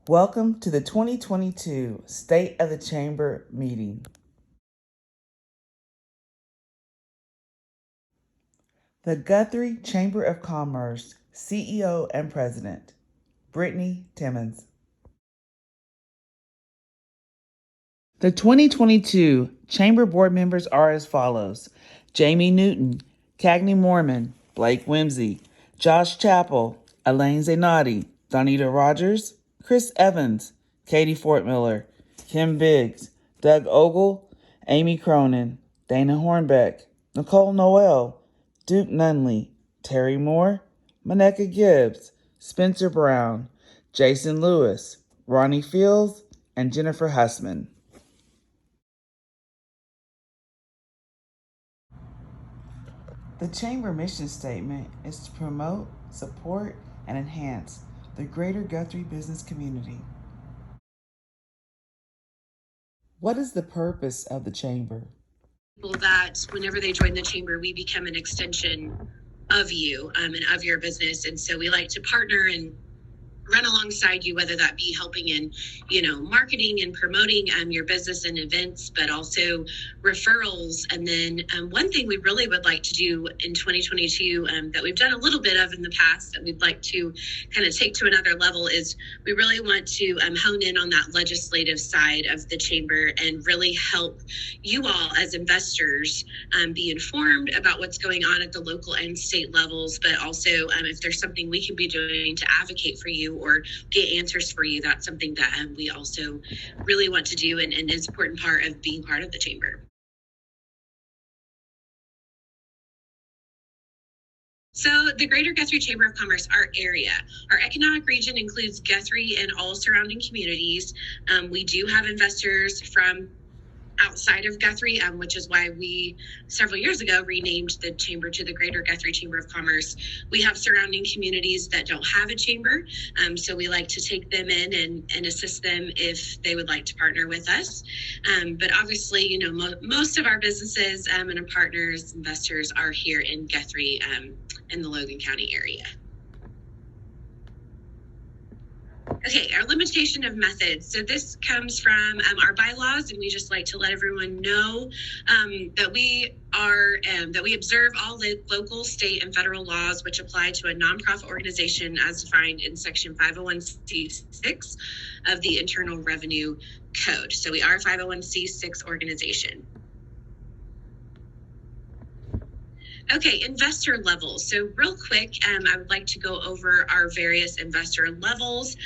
Welcome to the 2022 State of the Chamber meeting. The Guthrie Chamber of Commerce CEO and President, Brittany Timmons. The 2022 Chamber Board members are as follows: Jamie Newton, Cagney Mormon, Blake Whimsy, Josh Chappell, Elaine Zainati, Donita Rogers, Chris Evans, Katie Fortmiller, Kim Biggs, Doug Ogle, Amy Cronin, Dana Hornbeck, Nicole Noel, Duke Nunley, Terry Moore, Maneka Gibbs, Spencer Brown, Jason Lewis, Ronnie Fields, and Jennifer Hussman. The Chamber mission statement is to promote, support, and enhance the greater Guthrie business community. What is the purpose of the Chamber? People that whenever they join the Chamber, we become an extension of you and of your business. And so we like to partner and run alongside you, whether that be helping in, marketing and promoting your business and events, but also referrals. And then one thing we really would like to do in 2022 that we've done a little bit of in the past that we'd like to kind of take to another level is we really want to hone in on that legislative side of the Chamber and really help you all as investors be informed about what's going on at the local and state levels, but also if there's something we can be doing to advocate for you or get answers for you, that's something that we also really want to do and is an important part of being part of the Chamber. So the Greater Guthrie Chamber of Commerce, our area, our economic region includes Guthrie and all surrounding communities. We do have investors from outside of Guthrie, which is why we several years ago renamed the chamber to the Greater Guthrie Chamber of Commerce. We have surrounding communities that don't have a chamber, so we like to take them in and assist them if they would like to partner with us. But obviously, most of our businesses and our partners, investors are here in Guthrie in the Logan County area. Okay, our limitation of methods. So this comes from our bylaws, and we just like to let everyone know that we observe all the local, state, and federal laws which apply to a nonprofit organization as defined in Section 501c6 of the Internal Revenue Code. So we are a 501c6 organization. Okay, investor levels. So real quick, I would like to go over our various investor levels.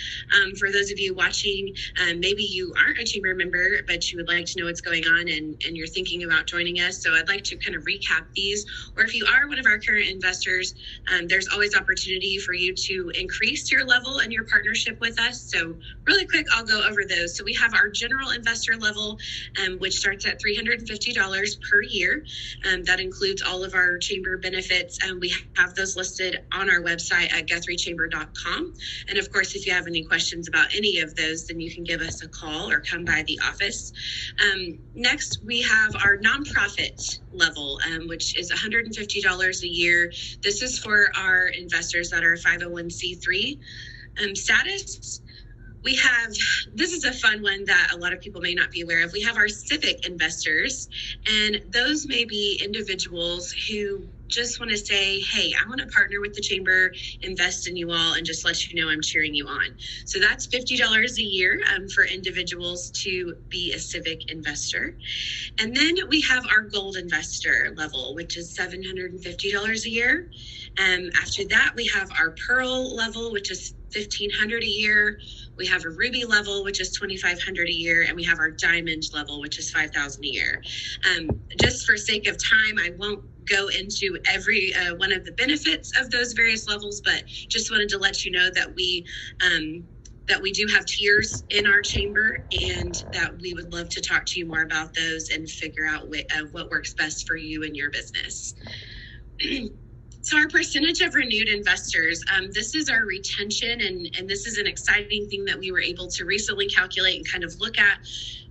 For those of you watching, maybe you aren't a chamber member, but you would like to know what's going on and you're thinking about joining us. So I'd like to kind of recap these. Or if you are one of our current investors, there's always opportunity for you to increase your level and your partnership with us. So really quick, I'll go over those. So we have our general investor level, which starts at $350 per year. That includes all of our chamber benefits, and we have those listed on our website at GuthrieChamber.com. And of course, if you have any questions about any of those, then you can give us a call or come by the office. Next, we have our nonprofit level, which is $150 a year. This is for our investors that are 501c3 status. We have, this is a fun one that a lot of people may not be aware of. We have our civic investors, and those may be individuals who just want to say, hey, I want to partner with the chamber, invest in you all, and just let you know I'm cheering you on. So that's $50 a year for individuals to be a civic investor. And then we have our gold investor level, which is $750 a year. After that, we have our pearl level, which is $1,500 a year. We have a ruby level, which is $2,500 a year, and we have our diamond level, which is $5,000 a year. Just for sake of time, I won't go into every one of the benefits of those various levels, but just wanted to let you know that we do have tiers in our chamber, and that we would love to talk to you more about those and figure out what works best for you and your business. So our percentage of renewed investors, this is our retention, and this is an exciting thing that we were able to recently calculate and kind of look at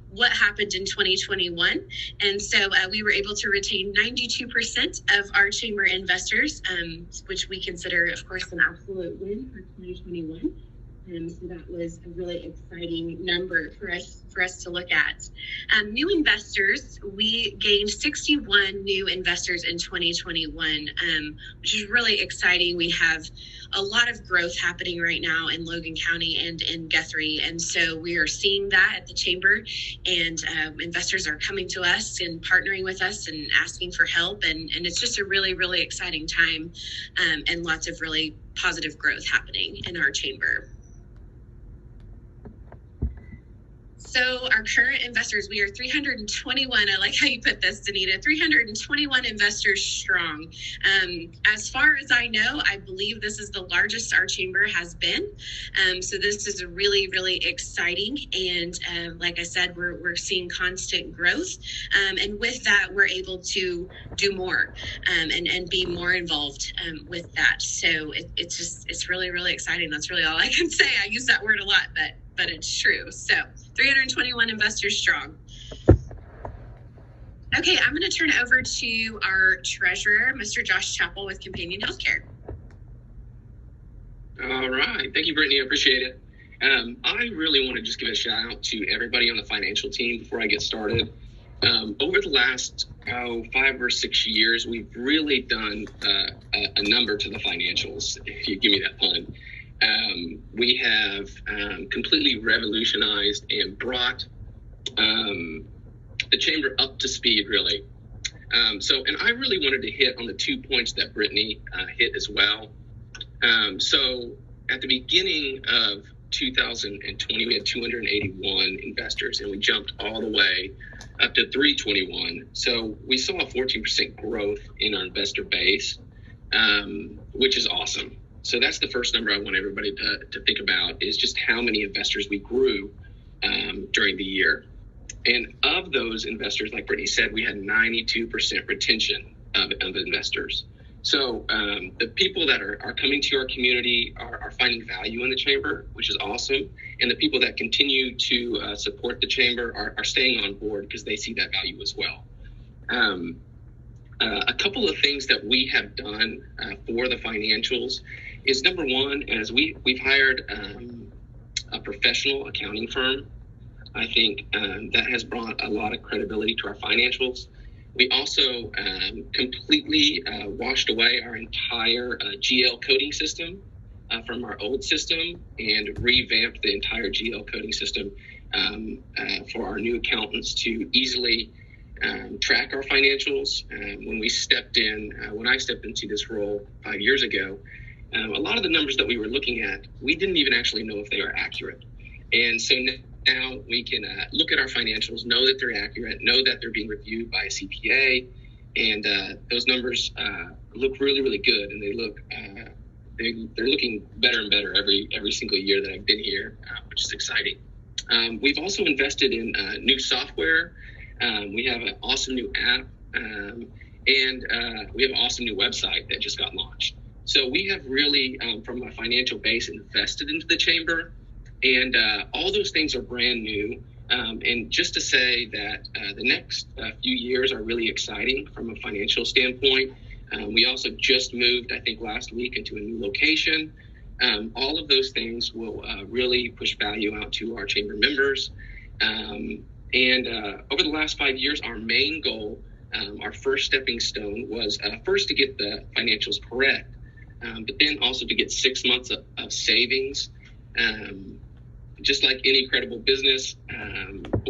what happened in 2021. And so we were able to retain 92% of our chamber investors, which we consider, of course, an absolute win for 2021. So that was a really exciting number for us to look at. New investors, we gained 61 new investors in 2021, which is really exciting. We have a lot of growth happening right now in Logan County and in Guthrie, and so we are seeing that at the chamber, and investors are coming to us and partnering with us and asking for help, and it's just a really, really exciting time, and lots of really positive growth happening in our chamber. So our current investors, we are 321. I like how you put this, Danita, 321 investors strong. As far as I know, I believe this is the largest our chamber has been. So this is a really, really exciting. And like I said, we're seeing constant growth. And with that, we're able to do more and be more involved with that. So it's really, really exciting. That's really all I can say. I use that word a lot, but it's true. So 321 investors strong. Okay, I'm going to turn it over to our treasurer, Mr. Josh Chappell with Companion Healthcare. All right. Thank you, Brittany. I appreciate it. I really want to just give a shout out to everybody on the financial team before I get started. Over the last 5 or 6 years, we've really done a number to the financials, if you give me that pun. We have completely revolutionized and brought the chamber up to speed, really. And I really wanted to hit on the 2 points that Brittany hit as well. So at the beginning of 2020, we had 281 investors, and we jumped all the way up to 321. So we saw a 14% growth in our investor base, which is awesome. So that's the first number I want everybody to think about, is just how many investors we grew during the year. And of those investors, like Brittany said, we had 92% retention of investors. So the people that are coming to our community are finding value in the chamber, which is awesome. And the people that continue to support the chamber are staying on board because they see that value as well. A couple of things that we have done for the financials is, number one, as we've hired a professional accounting firm. I think that has brought a lot of credibility to our financials. We also completely washed away our entire GL coding system from our old system and revamped the entire GL coding system for our new accountants to easily track our financials. When I stepped into this role 5 years ago, a lot of the numbers that we were looking at, we didn't even actually know if they were accurate. And so now we can look at our financials, know that they're accurate, know that they're being reviewed by a CPA, and those numbers look really, really good, and they're looking better and better every single year that I've been here, which is exciting. We've also invested in new software. We have an awesome new app, and we have an awesome new website that just got launched. So we have really, from a financial base, invested into the chamber, and all those things are brand new. And just to say that the next few years are really exciting from a financial standpoint. We also just moved, I think, last week into a new location. All of those things will really push value out to our chamber members. And over the last 5 years, our main goal, our first stepping stone, was first to get the financials correct, but then also to get 6 months of savings. Just like any credible business,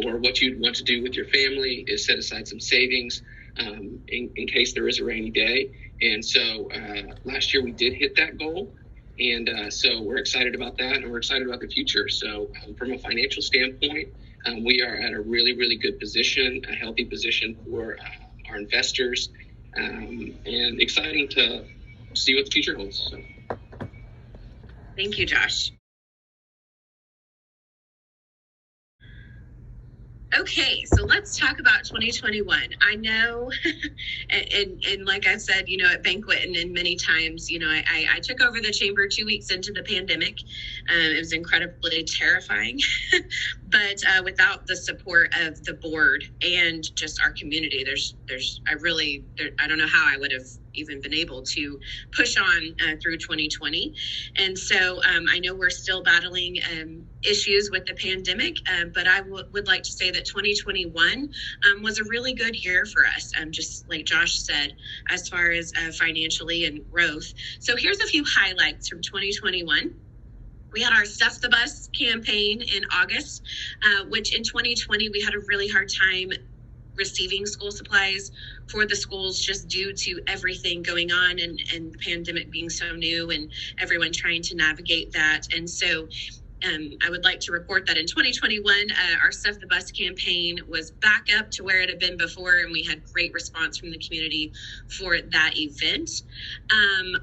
or what you'd want to do with your family, is set aside some savings in case there is a rainy day. And so last year we did hit that goal. And so we're excited about that, and we're excited about the future. So from a financial standpoint, we are at a really, really good position, a healthy position for our investors, and exciting to see what the future holds. So. Thank you, Josh. Okay, so let's talk about 2021. I know, and like I've said, at Banquet and many times, I took over the chamber 2 weeks into the pandemic. It was incredibly terrifying, but without the support of the board and just our community, I don't know how I would have, even been able to push on through 2020. And so I know we're still battling issues with the pandemic, but I would like to say that 2021 was a really good year for us, just like Josh said, as far as financially and growth. So here's a few highlights from 2021. We had our Stuff the Bus campaign in August, which in 2020 we had a really hard time receiving school supplies for the schools just due to everything going on and the pandemic being so new and everyone trying to navigate that. And so I would like to report that in 2021, our Stuff the Bus campaign was back up to where it had been before, and we had great response from the community for that event.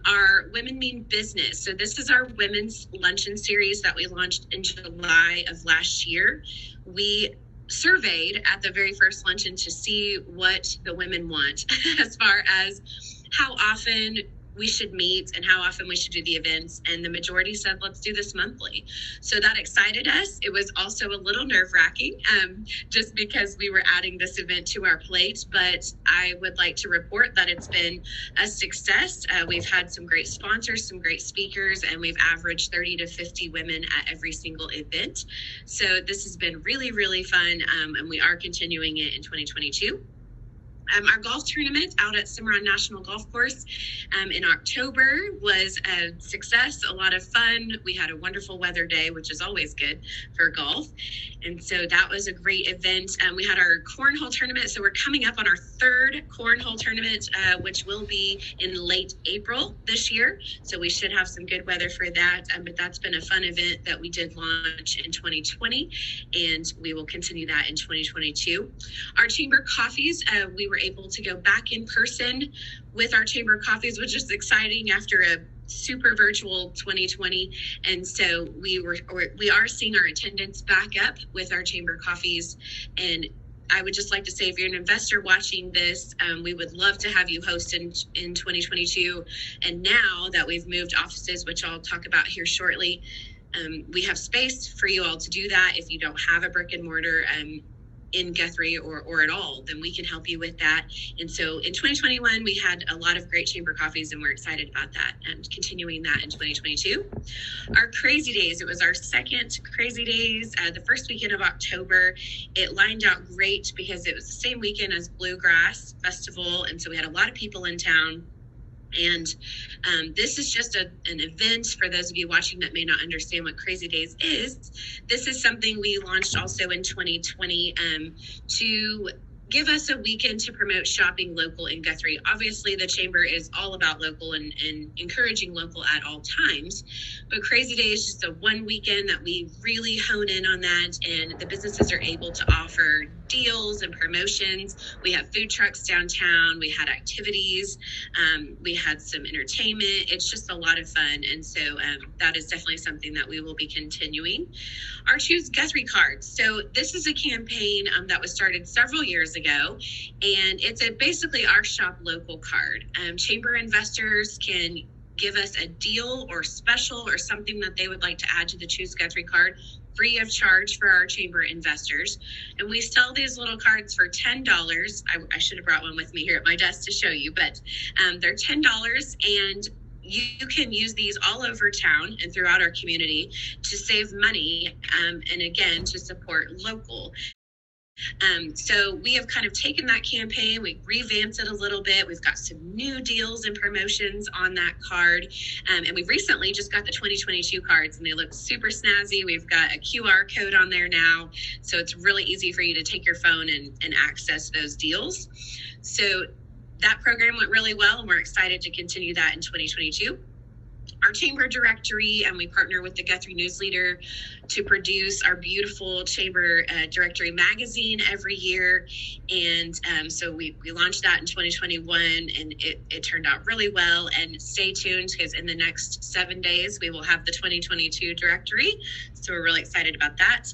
Our Women Mean Business. So this is our women's luncheon series that we launched in July of last year. We surveyed at the very first luncheon to see what the women want as far as how often we should meet and how often we should do the events. And the majority said, let's do this monthly. So that excited us. It was also a little nerve-wracking just because we were adding this event to our plate. But I would like to report that it's been a success. We've had some great sponsors, some great speakers, and we've averaged 30 to 50 women at every single event. So this has been really, really fun. And we are continuing it in 2022. Our golf tournament out at Cimarron National Golf Course in October was a success, a lot of fun. We had a wonderful weather day, which is always good for golf. And so that was a great event. We had our cornhole tournament. So we're coming up on our third cornhole tournament, which will be in late April this year. So we should have some good weather for that. But that's been a fun event that we did launch in 2020, and we will continue that in 2022. Our chamber coffees, we were able to go back in person with our chamber coffees, which is exciting after a super virtual 2020. And so we are seeing our attendance back up with our chamber coffees. And I would just like to say, if you're an investor watching this, we would love to have you host in 2022. And now that we've moved offices, which I'll talk about here shortly, we have space for you all to do that. If you don't have a brick and mortar in Guthrie or at all, then we can help you with that. And so in 2021, we had a lot of great chamber coffees, and we're excited about that and continuing that in 2022. Our Crazy Days, it was our second Crazy Days, the first weekend of October. It lined out great because it was the same weekend as Bluegrass Festival, and so we had a lot of people in town. And this is just an event for those of you watching that may not understand what Crazy Days is. This is something we launched also in 2020 to give us a weekend to promote shopping local in Guthrie. Obviously, the chamber is all about local and encouraging local at all times. But Crazy Day is just a one weekend that we really hone in on that, and the businesses are able to offer deals and promotions. We have food trucks downtown. We had activities. We had some entertainment. It's just a lot of fun. And so that is definitely something that we will be continuing. Our Choose Guthrie cards. So this is a campaign that was started several years ago, and it's basically our shop local card. Chamber investors can give us a deal or special or something that they would like to add to the Choose Guthrie card free of charge for our chamber investors. And we sell these little cards for $10. I should have brought one with me here at my desk to show you, but they're $10, and you can use these all over town and throughout our community to save money and again to support local. So we have kind of taken that campaign, we revamped it a little bit. We've got some new deals and promotions on that card. And we've recently just got the 2022 cards, and they look super snazzy. We've got a QR code on there now. So it's really easy for you to take your phone and access those deals. So that program went really well, and we're excited to continue that in 2022. Our chamber directory, and we partner with the Guthrie Newsleader to produce our beautiful chamber directory magazine every year. And so we launched that in 2021, and it turned out really well. And stay tuned, because in the next 7 days, we will have the 2022 directory. So we're really excited about that.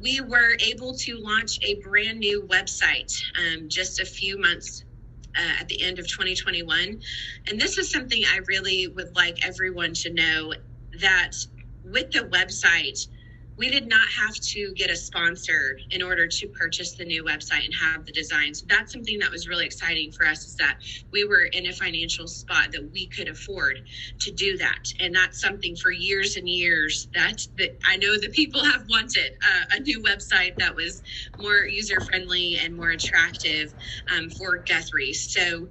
We were able to launch a brand new website just a few months at the end of 2021. And this is something I really would like everyone to know, that with the website, we did not have to get a sponsor in order to purchase the new website and have the design. So that's something that was really exciting for us, is that we were in a financial spot that we could afford to do that. And that's something for years and years that I know that people have wanted, a new website that was more user-friendly and more attractive for Guthrie. So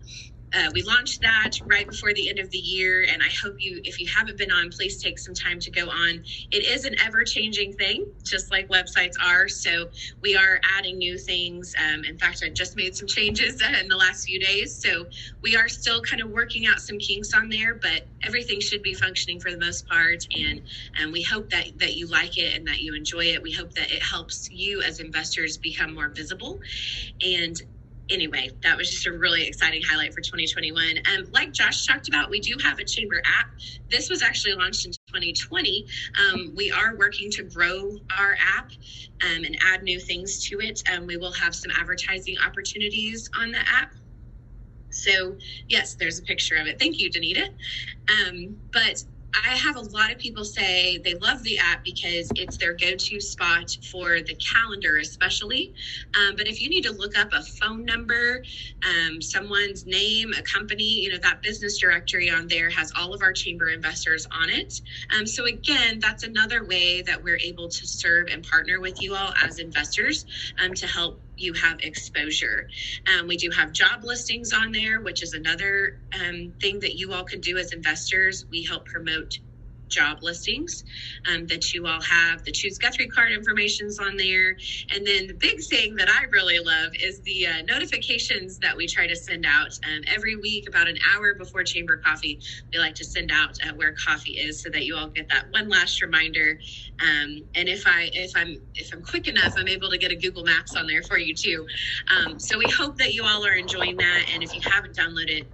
we launched that right before the end of the year, and I hope if you haven't been on, please take some time to go on. It is an ever-changing thing, just like websites are, so we are adding new things. In fact, I just made some changes in the last few days, so we are still kind of working out some kinks on there, but everything should be functioning for the most part, and we hope that you like it and that you enjoy it. We hope that it helps you as investors become more visible. And anyway, that was just a really exciting highlight for 2021. Like Josh talked about, we do have a chamber app. This was actually launched in 2020. We are working to grow our app and add new things to it. We will have some advertising opportunities on the app. So yes, there's a picture of it. Thank you, Danita. But I have a lot of people say they love the app because it's their go-to spot for the calendar, especially. But if you need to look up a phone number, someone's name, a company, that business directory on there has all of our chamber investors on it. So again, that's another way that we're able to serve and partner with you all as investors to help you have exposure. We do have job listings on there, which is another thing that you all can do as investors. We help promote job listings that you all have. The Choose Guthrie card information's on there. And then the big thing that I really love is the notifications that we try to send out every week, about an hour before chamber coffee. We like to send out where coffee is so that you all get that one last reminder. And if I'm quick enough, I'm able to get a Google Maps on there for you too. So we hope that you all are enjoying that. And if you haven't downloaded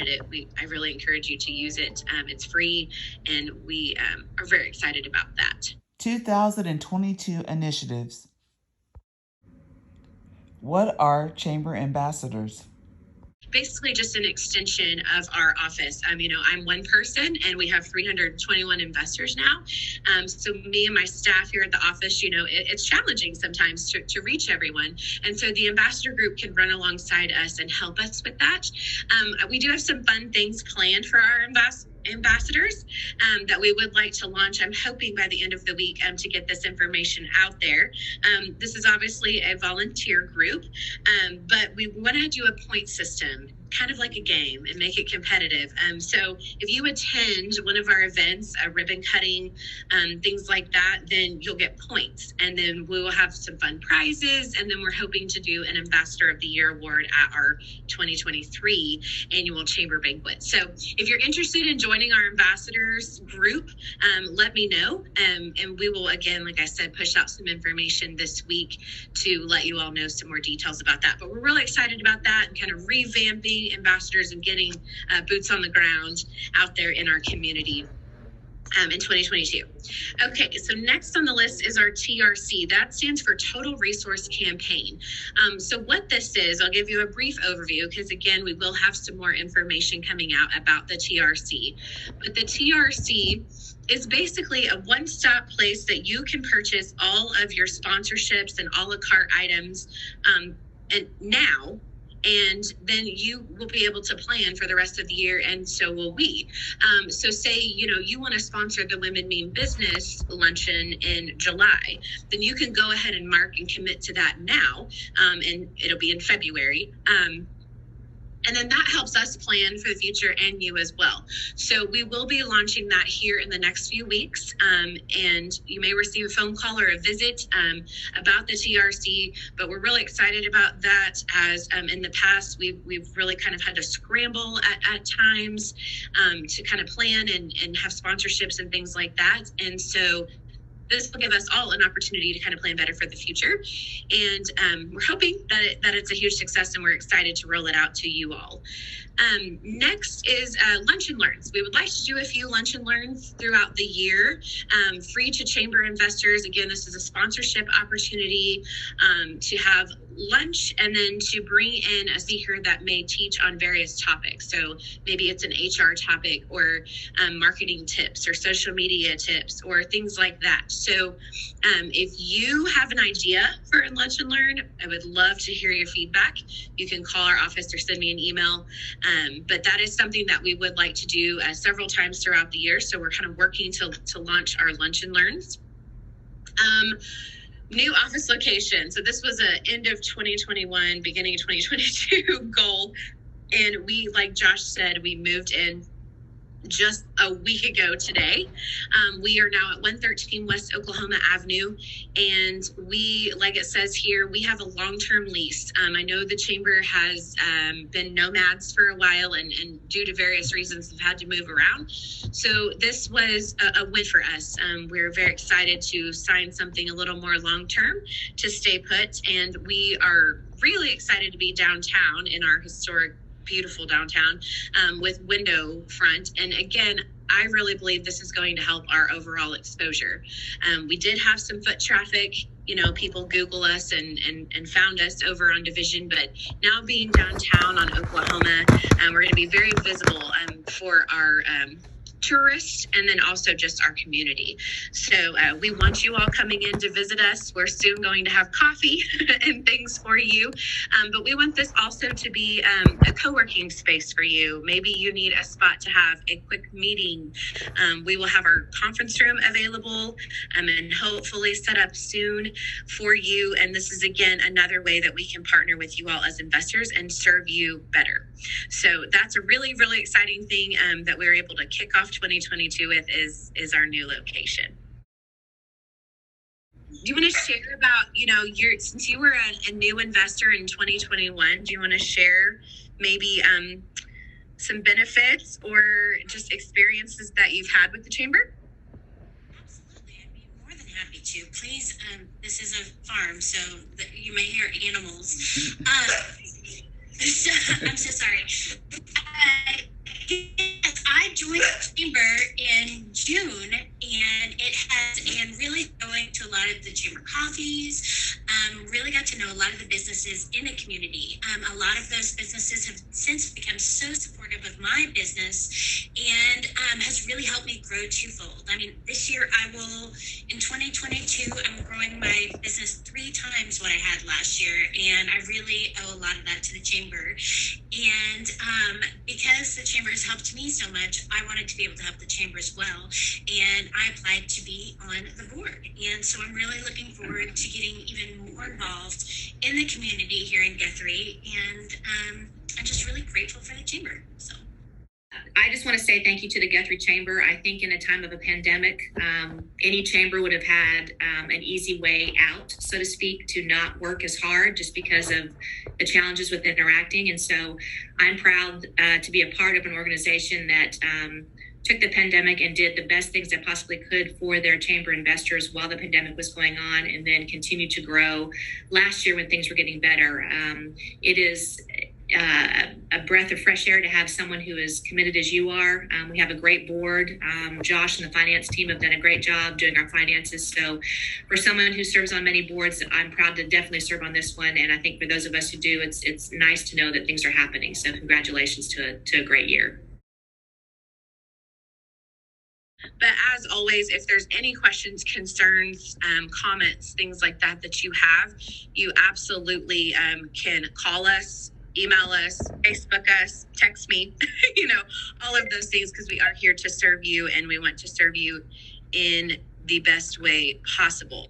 it, I really encourage you to use it. It's free, and we are very excited about that. 2022 initiatives. What are chamber ambassadors? Basically just an extension of our office. I'm one person and we have 321 investors now. So me and my staff here at the office, it's challenging sometimes to reach everyone. And so the ambassador group can run alongside us and help us with that. We do have some fun things planned for our ambassadors that we would like to launch. I'm hoping by the end of the week to get this information out there. This is obviously a volunteer group, but we want to do a point system, kind of like a game, and make it competitive. So if you attend one of our events, a ribbon cutting, things like that, then you'll get points, and then we will have some fun prizes, and then we're hoping to do an Ambassador of the Year award at our 2023 annual chamber banquet. So if you're interested in joining our ambassadors group, let me know, and we will, again, like I said, push out some information this week to let you all know some more details about that. But we're really excited about that and kind of revamping ambassadors and getting boots on the ground out there in our community in 2022. Okay, so next on the list is our TRC. That stands for Total Resource Campaign. So what this is, I'll give you a brief overview because, again, we will have some more information coming out about the TRC. But the TRC is basically a one-stop place that you can purchase all of your sponsorships and a la carte items and then you will be able to plan for the rest of the year, and so will we. So say, you want to sponsor the Women Mean Business luncheon in July, then you can go ahead and mark and commit to that now, and it'll be in February. And then that helps us plan for the future and you as well. So we will be launching that here in the next few weeks. And you may receive a phone call or a visit about the TRC, but we're really excited about that, as in the past, we've really kind of had to scramble at times to kind of plan and have sponsorships and things like that. And so this will give us all an opportunity to kind of plan better for the future. And we're hoping that it's a huge success, and we're excited to roll it out to you all. Next is lunch and learns. We would like to do a few lunch and learns throughout the year, free to chamber investors. Again, this is a sponsorship opportunity to have lunch and then to bring in a speaker that may teach on various topics. So maybe it's an HR topic or marketing tips or social media tips or things like that. So if you have an idea for a lunch and learn, I would love to hear your feedback. You can call our office or send me an email. But that is something that we would like to do several times throughout the year. So we're kind of working to launch our lunch and learns. New office location. So this was a end of 2021, beginning of 2022 goal. And we, like Josh said, we moved in just a week ago today. We are now at 113 West Oklahoma Avenue, and we, like it says here, we have a long-term lease. I know the chamber has been nomads for a while, and due to various reasons have had to move around. So this was a win for us. We're very excited to sign something a little more long-term to stay put, and we are really excited to be downtown in our historic, beautiful downtown with window front. And again, I really believe this is going to help our overall exposure. We did have some foot traffic, people Google us and found us over on Division, but now being downtown on Oklahoma, we're going to be very visible for our tourists and then also just our community. So we want you all coming in to visit us. We're soon going to have coffee and things for you, but we want this also to be a co-working space for you. Maybe you need a spot to have a quick meeting. We will have our conference room available and hopefully set up soon for you. And this is, again, another way that we can partner with you all as investors and serve you better. So that's a really, really exciting thing that we were able to kick off 2022 with is our new location. Do you want to share about, since you were a new investor in 2021, do you want to share maybe some benefits or just experiences that you've had with the chamber? Absolutely, I'd be more than happy to. Please, this is a farm, so you may hear animals. I'm so sorry. Yes, I joined the chamber in June, and really going to a lot of the chamber coffees, really got to know a lot of the businesses in the community. A lot of those businesses have since become so supportive of my business and has really helped me grow twofold. I mean, this year in 2022, I'm growing my business 3 times what I had last year, and I really owe a lot of that to the chamber. And because the chamber has helped me so much, I wanted to be able to help the chamber as well. And I applied to be on the board. And so I'm really looking forward to getting even more involved in the community here in Guthrie. And I'm just really grateful for the chamber. So I just want to say thank you to the Guthrie Chamber. I think in a time of a pandemic, any chamber would have had an easy way out, so to speak, to not work as hard just because of the challenges with interacting. And so I'm proud to be a part of an organization that took the pandemic and did the best things they possibly could for their chamber investors while the pandemic was going on, and then continued to grow last year when things were getting better. It is a breath of fresh air to have someone who is committed as you are. We have a great board. Josh and the finance team have done a great job doing our finances. So for someone who serves on many boards, I'm proud to definitely serve on this one. And I think for those of us who do, it's nice to know that things are happening. So congratulations to a great year. But as always, if there's any questions, concerns, comments, things like that you have, you absolutely can call us, email us, Facebook us, text me, all of those things, because we are here to serve you and we want to serve you in the best way possible.